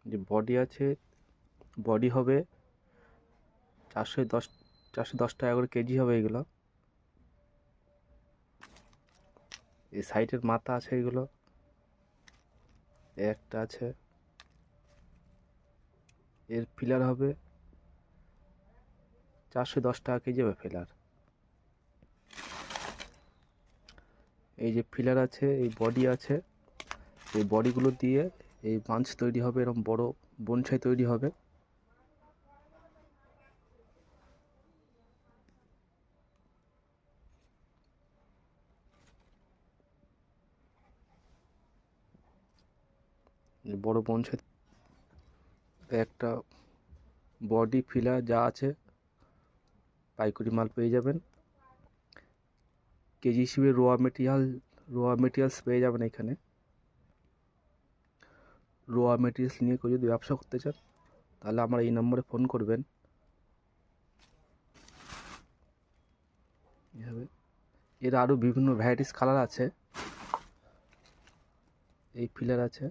যে বডি আছে, বডি হবে 410 টাকা করে কেজি হবে এগুলো। এই সাইডের মাথা আছে এগুলো, একটা আছে। এর ফিলার হবে 410 টাকা কেজি হবে ফিলার। এই যে ফিলার আছে, এই বডি আছে, এই বডিগুলো দিয়ে এই বাঞ্চ তৈরি হবে, এরকম বড় বনসাই তৈরি হবে। বড় বনসাই একটা বডি ফিলার যা আছে পাইকারি মাল পেয়ে যাবেন। কেজি হিসেবে রোয়া মেটেরিয়ালস পেয়ে যাবেন এখানে। রোয়া মেটেরিয়ালস নিয়ে কেউ যদি ব্যবসা করতে চান তাহলে আমার এই নম্বরে ফোন করবেন। এভাবে এর আরও বিভিন্ন ভ্যারাইটিস কালার আছে। এই ফিলার আছে।